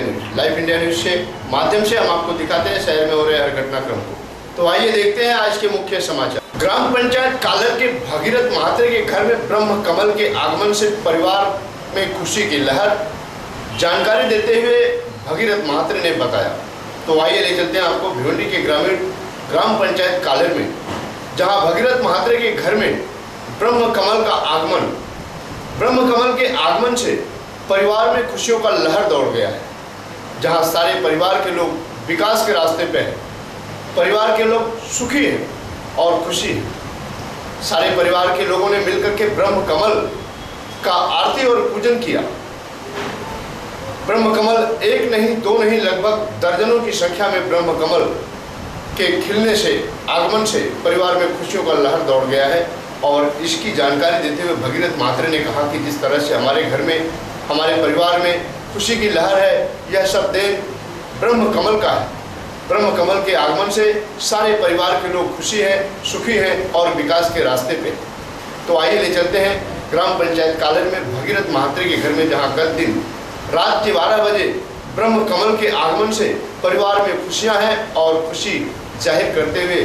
News. Live India news के माध्यम से हम आपको दिखाते हैं शहर में हो रहे हर घटनाक्रम को। तो आइए देखते हैं आज के मुख्य समाचार। ग्राम पंचायत कालर के भगीरथ महात्रे के घर में ब्रह्म कमल के आगमन से परिवार में खुशी की लहर। जानकारी देते हुए भगीरथ महात्रे ने बताया। तो आइए ले चलते हैं आपको भिवंडी के ग्राम पंचायत कालर में, जहां भगीरथ महात्रे के घर में ब्रह्म कमल का आगमन। ब्रह्म कमल के आगमन से परिवार में खुशियों का लहर दौड़ गया है, जहां सारे परिवार के लोग विकास के रास्ते पे हैं। परिवार के लोग सुखी हैं और खुशी हैं। सारे परिवार के लोगों ने मिलकर के ब्रह्म कमल का आरती और पूजन किया। ब्रह्म कमल एक नहीं दो नहीं लगभग दर्जनों की संख्या में ब्रह्म कमल के खिलने से आगमन से परिवार में खुशियों का लहर दौड़ गया है। और इसकी जानकारी देते हुए भगीरथ महात्रे ने कहा कि जिस तरह से हमारे घर में, हमारे परिवार में खुशी की लहर है, यह सब देन ब्रह्म कमल का है। ब्रह्म कमल के आगमन से सारे परिवार के लोग खुशी हैं, सुखी हैं और विकास के रास्ते पे। तो आइए ले चलते हैं ग्राम पंचायत कालर में भगीरथ महात्रे के घर में, जहां गत दिन रात के 12 बजे ब्रह्म कमल के आगमन से परिवार में खुशियां हैं। और खुशी जाहिर करते हुए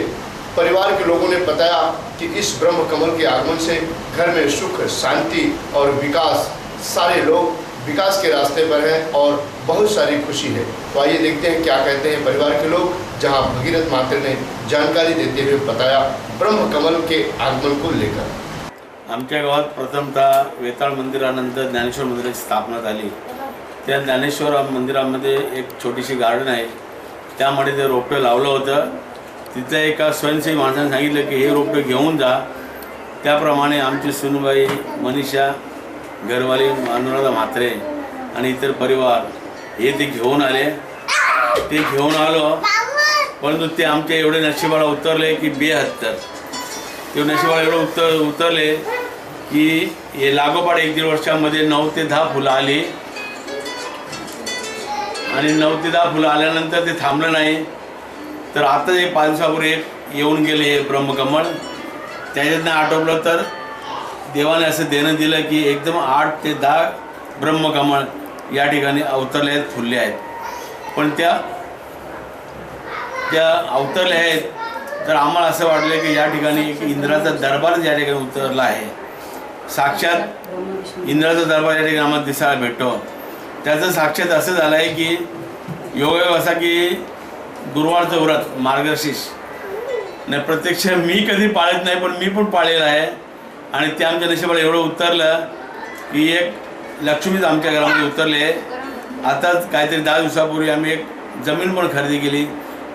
परिवार के लोगों ने बताया कि इस ब्रह्म कमल के आगमन से घर में सुख, शांति और विकास, सारे लोग विकास के रास्ते पर हैं और बहुत सारी खुशी है। तो आइए देखते हैं क्या कहते हैं परिवार के लोग, जहां भगीरथ महात्रे ने जानकारी देते हुए बताया ब्रह्म कमल के आगमन को लेकर। आमच्या गावात प्रथमतः वेताळ मंदिरानंतर ज्ञानेश्वर मंदिराची स्थापना झाली। त्या ज्ञानेश्वर मंदिरामध्ये एक छोटीशी गार्डन आहे, त्यामध्ये ते रोपटे लावलं होतं। तिथल्या एका स्वयंसेवी माणसाने सांगितलं की हे रोपटे घेऊन जा। त्याप्रमाणे आमची सुनबाई मनीषा, घरवाली अनुराधा म्हात्रे आणि इतर परिवार हे ते घेऊन आले। ते घेऊन आलो, परंतु ते आमच्या एवढे नशिबाला उतरले की 72 ते नशिबाला एवढं उतरले की हे लागोपाठ 1-1.5 वर्षामध्ये 9 ते 10 फुलं आली। आणि 9 ते 10 फुलं आल्यानंतर ते थांबलं नाही, तर आता जे 5 दिवसापूर्वी येऊन गेले हे ब्रह्मकमळ, त्याच्यातनं आटोपलं तर देवाने असं देणं दिलं की एकदम 8 ते 10 ब्रह्मकमळ या ठिकाणी अवतरले आहेत, फुलले आहेत। पण त्या अवतरले आहेत तर आम्हाला असं वाटलं की या ठिकाणी एक इंद्राचा दरबार या ठिकाणी उतरला आहे। साक्षात इंद्राचा दरबार या ठिकाणी आम्हाला दिसायला भेटतो। त्याचं साक्षात असं झालं आहे की योगायोग असा की गुरुवारचं व्रत मार्गशीर्ष नाही, प्रत्यक्ष मी कधी पाळत नाही, पण मी पण पाळलेलं आहे। आणि ते आमच्या नशिबाला एवढं उतरलं की एक लक्ष्मीच आमच्या घरामध्ये उतरले। आताच काहीतरी 10 दिवसापूर्वी आम्ही एक जमीन पण खरेदी केली,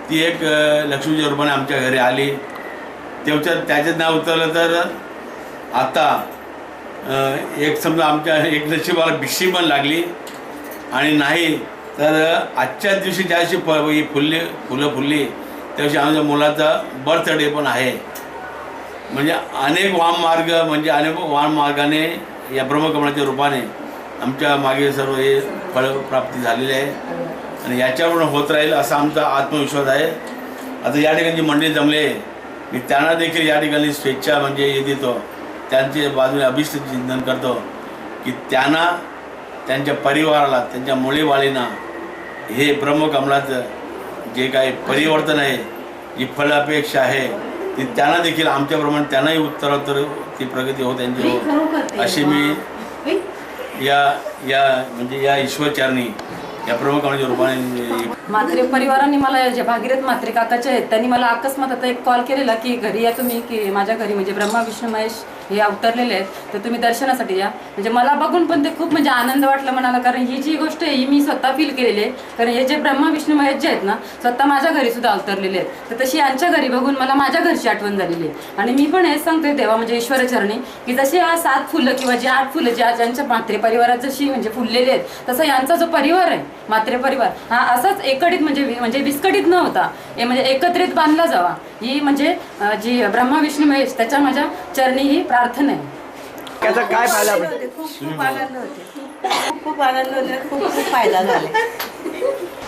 ती एक लक्ष्मीच्या रूपाने आमच्या घरी आली। त्याच्यात नाव उतरलं तर आता एक समजा आमच्या एक नशिबाला भिशी पण लागली। आणि नाही तर आजच्याच दिवशी ज्या दिवशी फुलं फुलली त्या दिवशी आमच्या मुलाचा बर्थडे पण आहे। म्हणजे अनेक वाममार्गाने या ब्रह्मकमळाच्या रूपाने आमच्या मागे सर्व हे फळप्राप्ती झालेली आहे आणि याच्यावर होत राहील असा आमचा आत्मविश्वास आहे। आता या ठिकाणी मंडळी जमले मी त्यांना देखील या ठिकाणी स्वेच्छा म्हणजे हे देतो, त्यांच्या बाजूने अभिष्ट चिंतन करतो की त्यांना, त्यांच्या परिवाराला, त्यांच्या मुलीबाळींना हे ब्रह्मकमळाचं जे काही परिवर्तन आहे, जी फळ अपेक्षा आहे ती त्यांना देखील आमच्याप्रमाणे त्यांनाही उत्तरोत्तर ती प्रगती हो त्यांची हो अशी मी या ईश्वरचरणी या ब्रह्मकमळाच्या रूपाने म्हात्रे परिवाराने मला, जे भागीरथ म्हात्रे काकाचे आहेत त्यांनी मला अकस्मात आता एक कॉल केलेला की घरी या तुम्ही, की माझ्या घरी म्हणजे ब्रह्मा विष्णू महेश हे अवतरलेले आहेत, तर तुम्ही दर्शनासाठी या। म्हणजे मला बघून पण ते खूप म्हणजे आनंद वाटला मनाला, कारण ही जी गोष्ट आहे ही मी स्वतः फील केलेली आहे। कारण हे जे ब्रह्मा विष्णू महेश जे आहेत ना, स्वतः माझ्या घरी सुद्धा अवतरलेले आहेत, तर तशी यांच्या घरी बघून मला माझ्या घरची आठवण झालेली आहे। आणि मी पण हेच सांगते देवा म्हणजे ईश्वरचरणी की जसे या 7 फुलं किंवा जे 8 फुलं ज्यांच्या म्हात्रे परिवारात जशी म्हणजे फुललेले आहेत, तसं यांचा जो परिवार आहे म्हात्रे परिवार हा असाच एकडित म्हणजे विस्कटित न होता म्हणजे एकत्रित बांधला जावा, ही म्हणजे जी ब्रह्मा विष्णू महेश त्याच्या माझ्या चरणी ही प्रार्थना आहे। त्याचा काय फायदा? खूप आनंद होते, खूप आनंद होते, खूप फायदा झाला।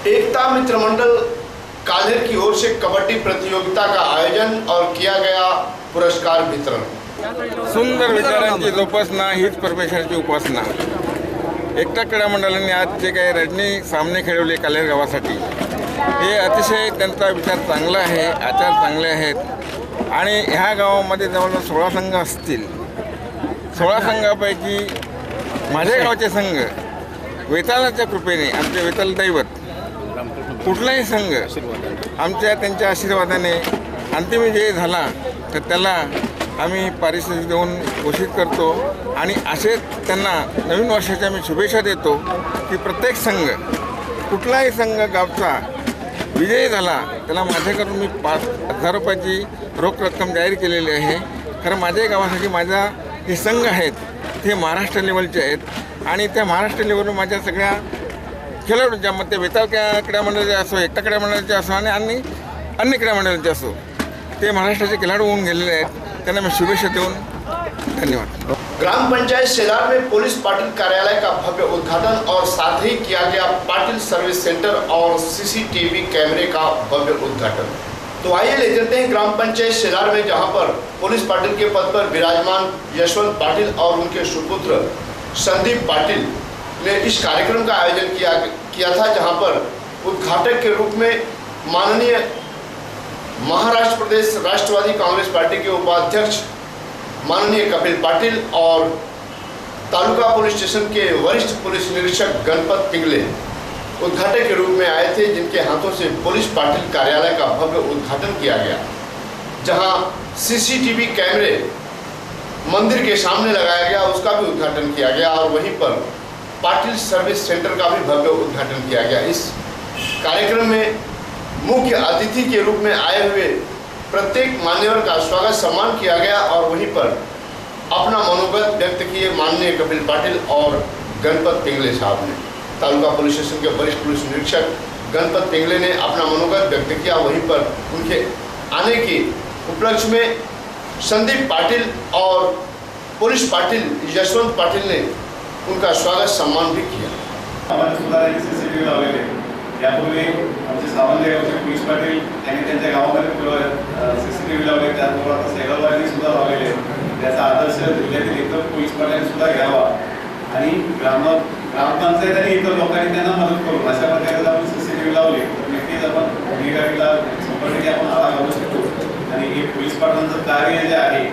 एकता मित्र मंडल कालेर की ओर से कबड्डी प्रतियोगिता का आयोजन और किया गया पुरस्कार वितरण। सुंदर विचारांची जोपासना हीच परमेश्वराची उपासना। एकता क्रीडा मंडळाने आज जे काही रजनी सामने खेळवले कालेर गावासाठी हे अतिशय त्यांचा विचार चांगला आहे, आचार चांगले आहेत आणि ह्या गावामध्ये जवळजवळ 16 संघ असतील. 16 संघापैकी माझ्या गावचे संघ वेतालाच्या कृपेने आमचे वेताल दैवत कुठलाही संघ त्यांच्या आशीर्वादाने अंतिम विजयी झाला तर त्याला आम्ही पारितोषिक देऊन घोषित करतो आणि असे त्यांना नवीन वर्षाच्या मी शुभेच्छा देतो की प्रत्येक संघ कुठलाही संघ गावचा विजयी झाला त्याला माझ्याकडून मी 5,000 रुपयाची रोख रक्कम जाहीर केलेली आहे. कारण माझ्या गावासाठी माझा जे संघ आहेत ते महाराष्ट्र लेवलचे आहेत आणि त्या महाराष्ट्र लेवलवर माझ्या सगळ्या खेळाडूंच्या मग ते वेताळ क्रीडा मंडळाचे असो, एकता क्रीडा मंडळाचे असो आणि अन्य क्रीडा मंडळाचे असो ते महाराष्ट्राचे खेळाडू होऊन गेलेले आहेत. त्यांना मैं शुभेच्छा देऊन धन्यवाद. ग्राम पंचायत शेलार में पुलिस पाटिल कार्यालय का भव्य उद्घाटन और साथ ही किया गया पाटिल सर्विस सेंटर और सीसीटीवी कैमरे का भव्य उद्घाटन. तो आइए ले चलते हैं ग्राम पंचायत शेलार में, जहां पर पुलिस पाटिल के पद पर विराजमान यशवंत पाटिल और उनके सुपुत्र संदीप पाटिल ने इस कार्यक्रम का आयोजन किया था, जहां पर उद्घाटक के रूप में माननीय महाराष्ट्र प्रदेश राष्ट्रवादी कांग्रेस पार्टी के उपाध्यक्ष माननीय कपिल पाटिल और तालुका पुलिस स्टेशन के वरिष्ठ पुलिस निरीक्षक गणपत पिंगले उद्घाटक के रूप में आए थे, जिनके हाथों से पुलिस पाटिल कार्यालय का भव्य उद्घाटन किया गया, जहां सीसीटीवी कैमरे मंदिर के सामने लगाया गया, उसका भी उद्घाटन किया गया और वहीं पर पाटिल सर्विस सेंटर का भी भव्य उद्घाटन किया गया. इस कार्यक्रम में मुख्य अतिथि के रूप में आए हुए प्रत्येक मान्यवर का स्वागत सम्मान किया गया और वहीं पर अपना मनोगत व्यक्त किए माननीय कपिल पाटिल और गणपत पिंगले साहब ने. तालुका पुलिस स्टेशन के वरिष्ठ पुलिस निरीक्षक गणपत पिंगले ने अपना मनोगत व्यक्त किया. वहीं पर उनके आने के उपलक्ष्य में संदीप पाटिल और पुलिस पाटिल यशवंत पाटिल ने उनका स्वागत सम्मान भी किया. यापूर्वी आमचे सावंत गावचे पोलीस पाटील त्यांनी त्यांच्या गावामध्ये सीसीटीव्ही लावले, त्याचबरोबर आता सेगाववाल्यांनी सुद्धा लावलेले. त्याचा आदर्श जिल्ह्यातील इतर पोलीस पाटलांनी सुद्धा घ्यावा आणि ग्रामपंचायत आणि इतर लोकांनी त्यांना मदत करून अशा प्रकारे जर आपण सीसीटीव्ही लावली तर नक्कीच आपण गुन्हेगारीला 100% आपण आळा घालू शकतो. आणि हे पोलीस पाटलांचं कार्य जे आहे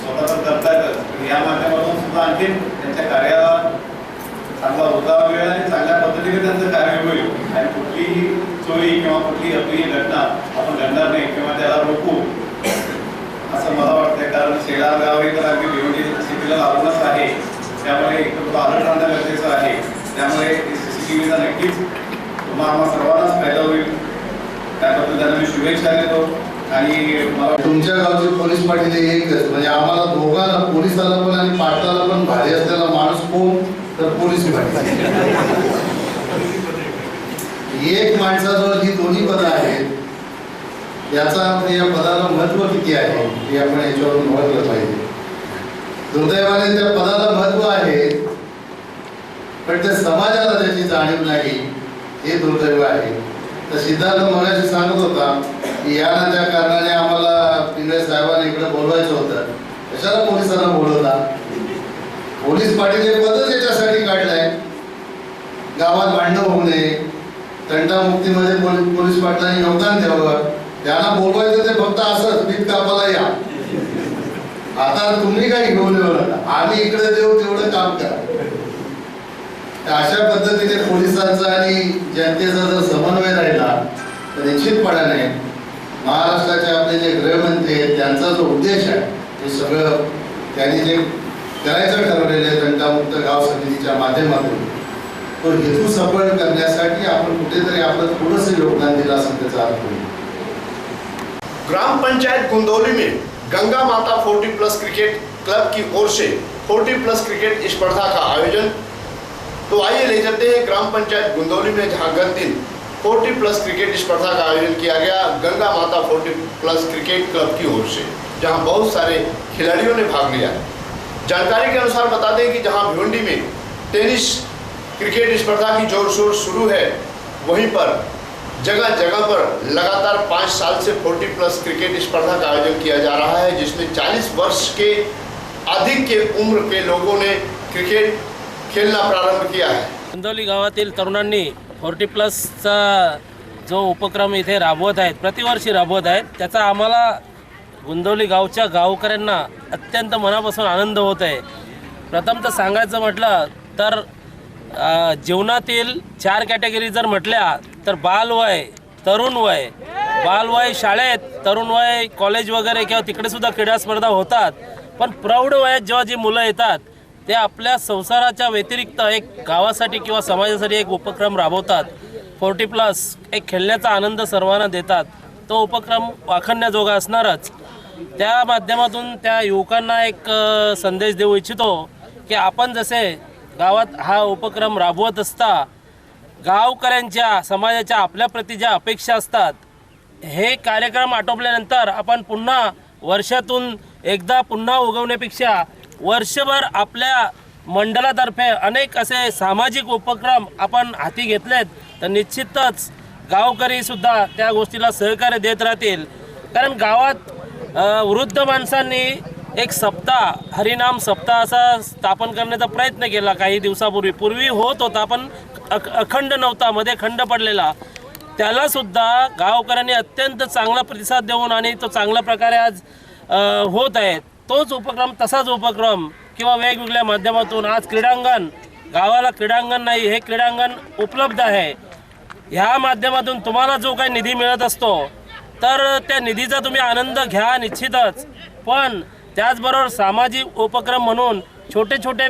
स्वतः तर करतातच, या माध्यमातून सुद्धा आणखी त्यांच्या कार्याला चांगला उतारा मिळेल आणि चांगल्या पद्धतीने त्यांचं कार्य होईल आणि कुठलीही चोरी किंवा कुठलीही अप्रिय घटना आपण घडणार नाही किंवा त्याला रोखू असं मला वाटतंय. कारण शेलार गाव हे तर अगदी भिवंडी सिटीला लागूनच आहे, त्यामुळे एकतर अलर्ट राहणं गरजेचं आहे. त्यामुळे सीसीटीव्हीचा नक्कीच तुम्हाला सर्वांनाच फायदा होईल. त्याबद्दल त्यांना मी शुभेच्छा देतो. आणि मला तुमच्या गावचे पोलीस पाटील एकच, म्हणजे आम्हाला दोघांना पोलिसाला पण आणि पाटलाला पण भारी असलेला माणूस कोण तर पोलीस पाटील. एक माणसाजवळ ही दोन्ही पदं आहेत, याचा या पदाला महत्व किती आहे हे आपण याच्यावरून ओळखलं पाहिजे. दुर्दैवाने त्या पदाला महत्व आहे पण त्या समाजाला त्याची जाणीव नाही, हे दुर्दैव आहे. तर सिद्धार्थ मगाशी सांगत होता की या ना त्या कारणाने आम्हाला पिंगळे साहेबांना इकडे बोलवायचं होतं, कशाला पोलिसांना बोलवता. पोलीस पाटील हे पदच याच्यासाठी काढलंय गावात भांडणं होऊ नये, तंटामुक्तीमध्ये पोलीस पाटलांनी योगदान द्यावं. त्यांना बोलवायचं ते फक्त असंच पीठ कापाला या, आता तुम्ही काही घेऊन येऊ नका, आम्ही इकडे देऊ तेवढं काम करा. अशा पद्धतीने पोलिसांचा आणि जनतेचा जर समन्वय राहिला तर निश्चितपणाने महाराष्ट्राचे आपले जे गृहमंत्री आहेत त्यांचा जो उद्देश आहे ते सगळं त्यांनी जे करायचं ठरवलेले तंटामुक्त गाव समितीच्या माध्यमातून तो हेतू सफळ करण्यासाठी आपण कुठेतरी आपलं थोडंसं योगदान दिलं असं त्याचा अर्थ होईल. ग्राम पंचायत गुंदौली में गंगा माता 40+ क्रिकेट क्लब की ओर से 40+ क्रिकेट स्पर्धा का आयोजन. तो आइए ले चलते हैं ग्राम पंचायत गुंदौली में, जहां गत दिन 40+ क्रिकेट स्पर्धा का आयोजन किया गया गंगा माता 40+ क्रिकेट क्लब की ओर से, जहां बहुत सारे खिलाड़ियों ने भाग लिया. जानकारी के अनुसार बता दें कि जहां भिवंडी में टेनिस क्रिकेट स्पर्धा की जोर शोर शुरू है, वहीं पर जगह जगह पर लगातार 5 साल से 40+ क्रिकेट स्पर्धा का आयोजन किया जा रहा है, जिसमें 40 वर्ष के अधिक के उम्र के लोगों ने क्रिकेट खेलना प्रारंभ किया है। गुंदवली गावातील तरुणांनी 40+चा जो उपक्रम इथे राबवत आहेत, प्रतिवर्षी राबवत आहेत, त्याचा आम्हाला गुंदवली गावच्या गावकऱ्यांना अत्यंत मनापासून आनंद होत आहे। प्रथम तर सांगायचं म्हटलं तर जीवनातील 4 कॅटेगरी जर म्हटल्या तर बालवय, तरुण वय, बालवय शाळेत, तरुण वय कॉलेज वगैरे किंवा तिकडे सुद्धा क्रीडा स्पर्धा होतात, पण प्रौढ वयात जेव्हा जी मुलं येतात ते आपल्या संसाराच्या व्यतिरिक्त एक गावासाठी किंवा समाजासाठी एक उपक्रम राबवतात। 40+ एक खेळण्याचा आनंद सर्वांना देतात, तो उपक्रम वाखाणण्याजोगा असणारच। त्या माध्यमातून त्या युवकांना एक संदेश देऊ इच्छितो की आपण जसे गावात हा उपक्रम राबवत असता गावकऱ्यांच्या समाजाच्या आपल्याप्रती ज्या अपेक्षा असतात, हे कार्यक्रम आटोपल्यानंतर आपण पुन्हा वर्षातून एकदा पुन्हा उगवण्यापेक्षा वर्षभर आपल्या मंडळातर्फे अनेक असे सामाजिक उपक्रम आपण हाती घेतलेत तर निश्चितच गावकरीसुद्धा त्या गोष्टीला सहकार्य देत राहतील। कारण गावात वृद्ध माणसांनी एक सप्ताह, हरिनाम सप्ताह असा स्थापन करण्याचा प्रयत्न केला काही दिवसापूर्वी। पूर्वी होत होता पण अखंड नव्हता, मध्ये खंड पडलेला। त्यालासुद्धा गावकऱ्यांनी अत्यंत चांगला प्रतिसाद देऊन आणि तो चांगल्या प्रकारे आज होत आहे। तोच उपक्रम, तसाच उपक्रम किंवा वेगवेगळ्या माध्यमातून आज क्रीडांगण, गावाला क्रीडांगण नाही, हे क्रीडांगण उपलब्ध आहे। ह्या माध्यमातून तुम्हाला जो काही निधी मिळत असतो तर त्या निधीचा तुम्ही आनंद घ्या निश्चितच, पण त्याचबरोबर सामाजिक उपक्रम म्हणून छोटे छोटे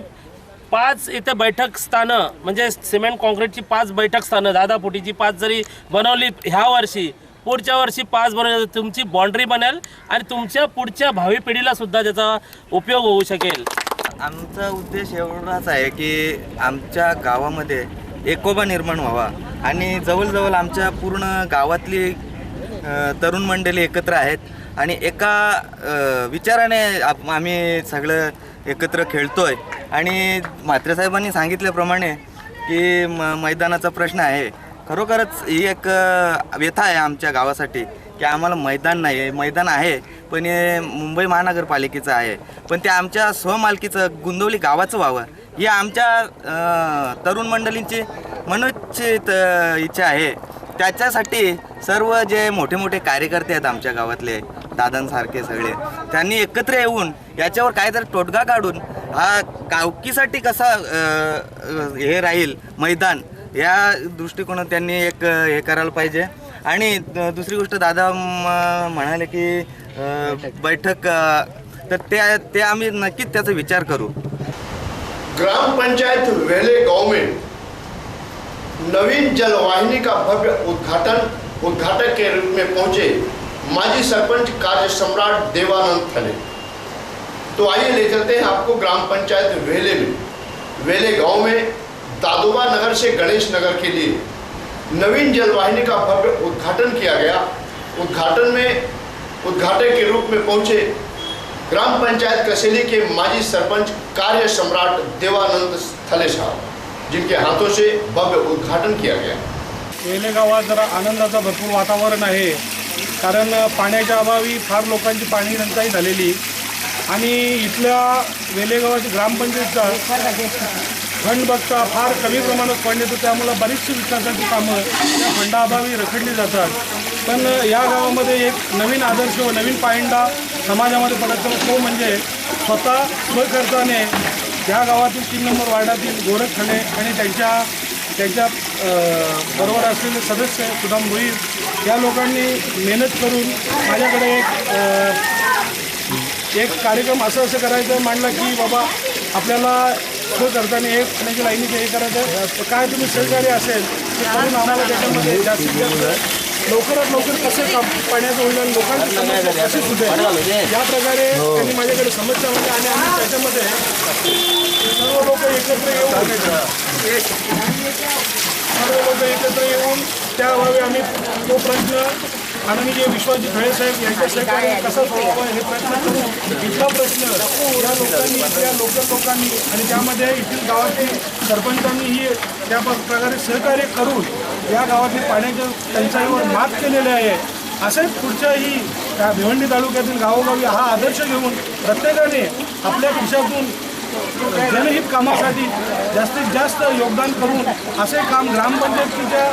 5 इथे बैठक स्थानं, म्हणजे सिमेंट कॉन्क्रीटची 5 बैठक स्थानं, 10 फुटीची 5 जरी बनवली ह्या वर्षी, पुढच्या वर्षी 5 बनवली, तुमची बाँड्री बनेल आणि तुमच्या पुढच्या भावी पिढीला सुद्धा त्याचा उपयोग होऊ शकेल। आमचा उद्देश एवढाच आहे की आमच्या गावामध्ये एकोपा निर्माण व्हावा आणि जवळजवळ आमच्या पूर्ण गावातली तरुण मंडळी एकत्र आहेत आणि एका विचाराने आम्ही सगळं एकत्र खेळतोय। आणि म्हात्रे साहेबांनी सांगितल्याप्रमाणे की मैदानाचा प्रश्न आहे, खरोखरच ही एक व्यथा आहे आमच्या गावासाठी की आम्हाला मैदान नाही आहे। मैदान आहे पण हे मुंबई महानगरपालिकेचं आहे, पण ते आमच्या स्वमालकीचं गुंदवली गावाचं व्हावं ही आमच्या तरुण मंडळींची मनोचित इच्छा आहे। त्याच्यासाठी सर्व जे मोठे मोठे कार्यकर्ते आहेत आमच्या गावातले, दादांसारखे सगळे, त्यांनी एकत्र येऊन याच्यावर काहीतरी तोडगा काढून हा गावकीसाठी कसा हे राहील मैदान, या दृष्टिकोनात त्यांनी एक हे करायला पाहिजे। आणि दुसरी गोष्ट दादा म्हणाले की बैठक, तर ते आम्ही नक्कीच त्याचा विचार करू। ग्राम पंचायत वेले गांव में नवीन जलवाहिनी का भव्य उद्घाटक के रूप में पहुंचे माजी सरपंच कार्य सम्राट देवानंद थले। तो आइए ले चलते हैं आपको ग्राम पंचायत वेले में। वेले गांव में दादोबा नगर से गणेश नगर के लिए नवीन जलवाहिनी का भव्य उद्घाटन किया गया। उद्घाटक के रूप में पहुंचे ग्राम पंचायत कसेली के माजी सरपंच कार्य सम्राट देवानंद थले साहब, जिनके हाथों से भव्य उद्घाटन किया गया। वेले गावात जरा आनंदाचं भरपूर वातावरण आहे, कारण पाण्याच्या अभावी फार लोकांची पाणी टंचाई झालेली आणि इथल्या वेले गावाची ग्रामपंचायतचा फंड बघता फार कमी प्रमाणात फंड येतो, त्यामुळे बरीचशी विकासाची कामं त्या फंडाअभावी रखडली जातात। पण या गावामध्ये एक नवीन आदर्श व नवीन पायंडा समाजामध्ये पडतो, तो म्हणजे स्वतः स्वखर्चाने या गावातील 3 नंबर वार्डातील गोरख खले आणि त्यांच्या बरोबर असलेले सदस्य सुदाम भोईर या लोकांनी मेहनत करून माझ्याकडे एक कार्यक्रम असं करायचं मांडला की बाबा आपल्याला स्वखर्चाने एक पाण्याच्या लाईनीचं हे करायचं, काय तुम्ही सहकार्य असेल ते करून आम्हाला त्याच्यामध्ये जास्तीत जास्त लवकरात लवकर कसं पाण्याचं होईल आणि लोकांची समस्या कशी सुटेल या प्रकारे त्यांनी माझ्याकडे समस्या म्हणजे आणि आम्ही त्याच्यामध्ये सर्व लोक एकत्र येऊन त्याबाबी आम्ही तो प्रश्न आदरणीय विश्वजित खळे साहेब यांच्या सहकार्य कसा सोडवावा हे प्रयत्न करू। इथला प्रश्न या लोकांनी आणि त्यामध्ये येथील गावातील सरपंचांनीही त्या प्रकारे सहकार्य करून या गावातील पाण्याच्या टंचाईवर मात केलेले आहे। असेच पुढच्याही भिवंडी तालुक्यातील गावोगावी हा आदर्श घेऊन प्रत्येकाने आपल्या खिशातून जनहित कामासाठी जास्तीत जास्त योगदान करून असे काम ग्रामपंचायतीच्या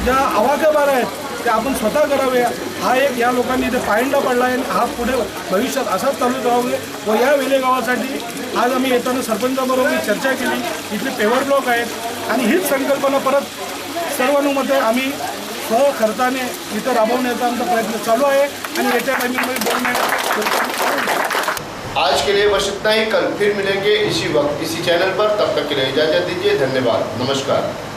ज्या आवाक्याबार आहेत ते आपण स्वतः करावे, हा एक या लोकांनी इथे पायंडा पडला आहे. हा पुढे भविष्यात असाच चालू राहू व या वेलेगावासाठी आज आम्ही येताना सरपंचाबरोबर चर्चा केली. इथले पेवर ब्लॉक आहेत आणि हीच संकल्पना परत सर्वानुमते आम्ही खर्चाने इथं राबवण्याचा आमचा प्रयत्न चालू आहे आणि येत्या टायमिंगमध्ये 2 महिन्यात. आज के लिए बस इतना ही. कल फिर मिलेंगे इसी वक्त इसी चैनल पर. तब तक के लिए इजाजत दीजिए. धन्यवाद. नमस्कार.